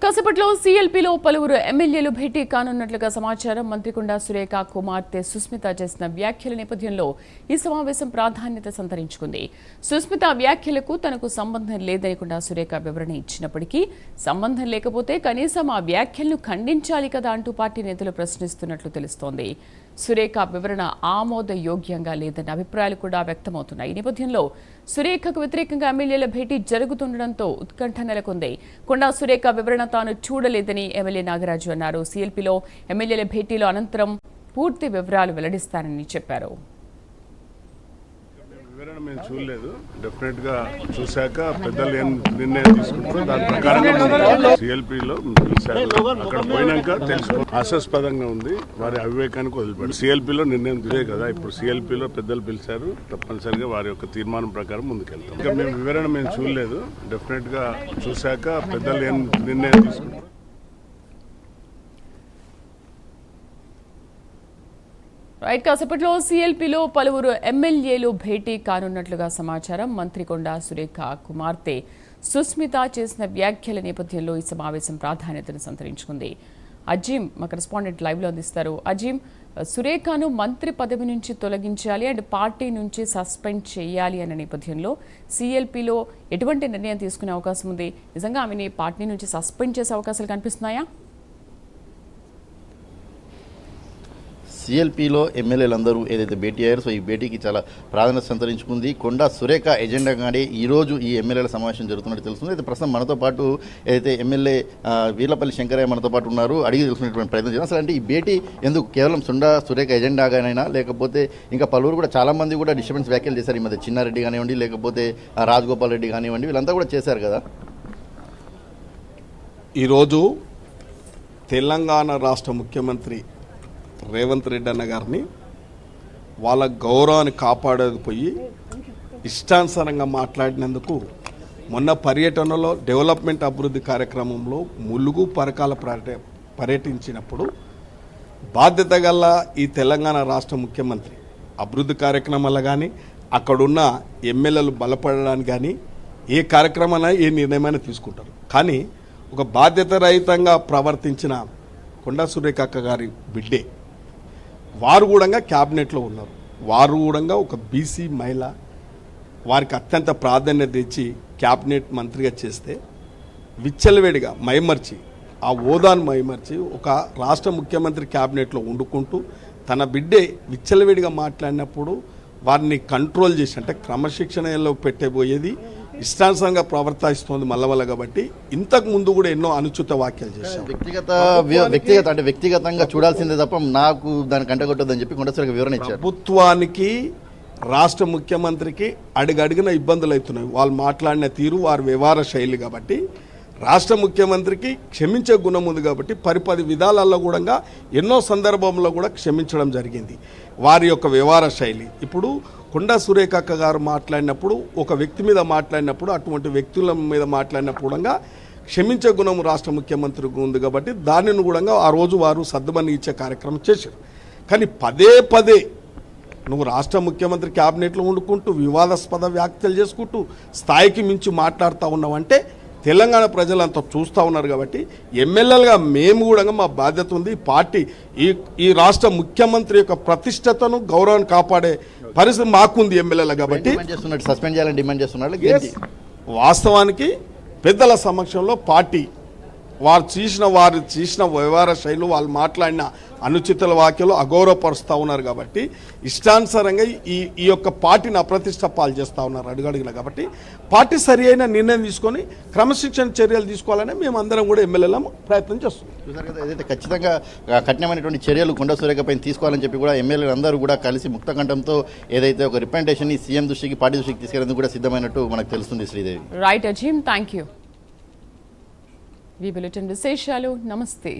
కాసేపట్లో సీఎల్పీలో పలువురు ఎమ్మెల్యేలు భేటీ కానున్నట్లుగా సమాచారం. మంత్రి కొండా సురేఖ కుమార్తె సుస్మిత చేసిన వ్యాఖ్యల నేపథ్యంలో ఈ సమావేశం ప్రాధాన్యత సంతరించుకుంది. సుస్మిత వ్యాఖ్యలకు తనకు సంబంధం లేదని కొండా సురేఖ వివరణ ఇచ్చినప్పటికీ సంబంధం లేకపోతే కనీసం ఆ వ్యాఖ్యలను ఖండించాలి కదా అంటూ పార్టీ నేతలు ప్రశ్నిస్తున్నట్లు తెలుస్తోంది. సురేఖ వివరణ ఆమోదయోగ్యంగా లేదన్న అభిప్రాయాలు కూడా వ్యక్తమవుతున్నాయి. ఈ నేపథ్యంలో సురేఖకు వ్యతిరేకంగా ఎమ్మెల్యేల భేటీ జరుగుతుండటంతో ఉత్కంఠ నెలకొంది. కొండా సురేఖ వివరణ తాను చూడలేదని ఎమ్మెల్యే నాగరాజు అన్నారు. సీఎల్పీలో ఎమ్మెల్యేల భేటీలో అనంతరం పూర్తి వివరాలు వెల్లడిస్తానని చెప్పారు. వివరణ మేము చూడలేదు. డెఫినెట్ గా చూశాక పెద్దలు ఏం నిర్ణయం తీసుకుంటారో దాని ప్రకారంగా సిఎల్పిలో పిలిచారు. అక్కడ పోయినాక తెలుసుకో హాస్యాస్పదంగా ఉంది. వారి అవివేకానికి వదిలిపెట్టారు. సిఎల్పిలో నిర్ణయం తీరే కదా. ఇప్పుడు సిఎల్పిలో పెద్దలు పిలిచారు. తప్పనిసరిగా వారి యొక్క తీర్మానం ప్రకారం ముందుకెళ్తాం. ఇంకా మేము వివరణ మేము చూడలేదు. డెఫినెట్ గా చూశాక పెద్దలు ఏం నిర్ణయం తీసుకుంటారు. కాసేపట్లో సీఎల్పీలో పలువురు ఎమ్మెల్యేలు భేటీ కానున్నట్లుగా సమాచారం. మంత్రి కొండా సురేఖ కుమార్తె సుస్మిత చేసిన వ్యాఖ్యల నేపథ్యంలో ఈ సమావేశం ప్రాధాన్యతను సంతరించుకుంది. అజీం మా కరెస్పాండెంట్ లైవ్లో అందిస్తారు. అజీం, సురేఖను మంత్రి పదవి నుంచి తొలగించాలి అండ్ పార్టీ నుంచి సస్పెండ్ చేయాలి అన్న నేపథ్యంలో సీఎల్పీలో ఎటువంటి నిర్ణయం తీసుకునే అవకాశం ఉంది? నిజంగా ఆమెని పార్టీ నుంచి సస్పెండ్ చేసే అవకాశాలు కనిపిస్తున్నాయా? సిఎల్పిలో ఎమ్మెల్యేలందరూ ఏదైతే భేటీ అయ్యారో ఈ భేటీకి చాలా ప్రాధాన్యత సంతరించుకుంది. కొండా సురేఖ ఎజెండాగానే ఈరోజు ఈ ఎమ్మెల్యేల సమావేశం జరుగుతున్నట్టు తెలుస్తుంది. అయితే ప్రస్తుతం మనతో పాటు ఏదైతే ఎమ్మెల్యే వీర్లపల్లి శంకరయ్య మనతో పాటు ఉన్నారు. అడిగి తెలుసుకునేటువంటి ప్రయత్నం చేద్దాం. అసలు అంటే ఈ భేటీ ఎందుకు కేవలం కొండా సురేఖ ఎజెండాగానైనా లేకపోతే ఇంకా పలువురు కూడా చాలామంది కూడా డిస్టర్బెన్స్ వ్యాఖ్యలు చేశారు. ఈ మధ్య చిన్నారెడ్డి కానివ్వండి, లేకపోతే రాజగోపాల్ రెడ్డి కానివ్వండి, వీళ్ళంతా కూడా చేశారు కదా. ఈరోజు తెలంగాణ రాష్ట్ర ముఖ్యమంత్రి రేవంత్ రెడ్డి అన్న గారిని వాళ్ళ గౌరవాన్ని కాపాడకపోయి ఇష్టానుసారంగా మాట్లాడినందుకు మొన్న పర్యటనలో డెవలప్మెంట్ అభివృద్ధి కార్యక్రమంలో ములుగు పరకాల పర్యటించినప్పుడు బాధ్యత గల ఈ తెలంగాణ రాష్ట్ర ముఖ్యమంత్రి అభివృద్ధి కార్యక్రమాలు కానీ అక్కడున్న ఎమ్మెల్యేలు బలపడడానికి కానీ ఏ కార్యక్రమాన్ని ఏ నిర్ణయమైనా తీసుకుంటారు. కానీ ఒక బాధ్యత రహితంగా ప్రవర్తించిన కొండా సురేఖ అక్క గారి బిడ్డే వారు కూడా క్యాబినెట్లో ఉన్నారు. వారు కూడా ఒక బీసీ మహిళ, వారికి అత్యంత ప్రాధాన్యత ఇచ్చి క్యాబినెట్ మంత్రిగా చేస్తే విచ్చలవేడిగా మైమర్చి ఆ హోదాను మైమర్చి ఒక రాష్ట్ర ముఖ్యమంత్రి క్యాబినెట్లో వండుకుంటూ తన బిడ్డే విచ్చలవేడిగా మాట్లాడినప్పుడు వారిని కంట్రోల్ చేసి అంటే క్రమశిక్షణలో పెట్టబోయేది ఇష్టానుసారంగా ప్రవర్తిస్తోంది మల్లవల్ల. కాబట్టి ఇంతకు ముందు కూడా ఎన్నో అనుచిత వ్యాఖ్యలు చేశారు. వ్యక్తిగతంగా చూడాల్సిందే తప్ప నాకు దాని కంటగొట్టదని చెప్పి కొండా సురేఖ వివరణ ఇచ్చారు. ప్రభుత్వానికి రాష్ట్ర ముఖ్యమంత్రికి అడుగడిగిన ఇబ్బందులు అవుతున్నాయి వాళ్ళు మాట్లాడిన తీరు, వారి వ్యవహార శైలి. కాబట్టి రాష్ట్ర ముఖ్యమంత్రికి క్షమించే గుణం ఉంది. కాబట్టి పరిపది విధాలలో కూడా ఎన్నో సందర్భంలో కూడా క్షమించడం జరిగింది. వారి యొక్క వ్యవహార శైలి ఇప్పుడు కొండా సురేఖ అక్క గారు మాట్లాడినప్పుడు ఒక వ్యక్తి మీద మాట్లాడినప్పుడు అటువంటి వ్యక్తుల మీద మాట్లాడినప్పుడు కూడా క్షమించే గుణం రాష్ట్ర ముఖ్యమంత్రికి ఉంది. కాబట్టి దానిని కూడా ఆ రోజు వారు సర్దుమని ఇచ్చే కార్యక్రమం చేశారు. కానీ పదే పదే నువ్వు రాష్ట్ర ముఖ్యమంత్రి క్యాబినెట్లో వండుకుంటూ వివాదాస్పద వ్యాఖ్యలు చేసుకుంటూ స్థాయికి మించి మాట్లాడుతూ ఉన్నావంటే తెలంగాణ ప్రజలంతా చూస్తూ ఉన్నారు. కాబట్టి ఎమ్మెల్యేలుగా మేము కూడా మా బాధ్యత ఉంది. పార్టీ ఈ రాష్ట్ర ముఖ్యమంత్రి యొక్క ప్రతిష్టతను గౌరవాన్ని కాపాడే పరిస్థితి మాకుంది ఎమ్మెల్యేలు. కాబట్టి సస్పెండ్ చేయాలని డిమాండ్ చేస్తున్నారు. వాస్తవానికి పెద్దల సమక్షంలో పార్టీ వారు చేసిన వ్యవహార శైలు, వాళ్ళు మాట్లాడిన అనుచిత వ్యాఖ్యలు అగౌరవపరుస్తూ ఉన్నారు. కాబట్టి ఇష్టానుసారంగా ఈ యొక్క పార్టీని అప్రతిష్ట పాలు చేస్తూ ఉన్నారు అడుగడుగున. కాబట్టి పార్టీ సరి అయిన నిర్ణయం తీసుకొని క్రమశిక్షణ చర్యలు తీసుకోవాలని మేము అందరం కూడా ఎమ్మెల్యేలం ప్రయత్నం చేస్తున్నాం. ఏదైతే ఖచ్చితంగా కఠినమైనటువంటి చర్యలు కొండా సురేఖ పైన తీసుకోవాలని చెప్పి కూడా ఎమ్మెల్యేలు అందరూ కూడా కలిసి ముక్తకంఠంతో ఏదైతే ఒక రిప్రజెంటేషన్ సీఎం దృష్టికి, పార్టీ దృష్టికి తీసుకెళ్లేందుకు కూడా సిద్ధమైనట్టు మనకు తెలుస్తుంది. Sridevi. Right Azeem, thank you. ఈ బులెటిన్ విశేషాలు. నమస్తే.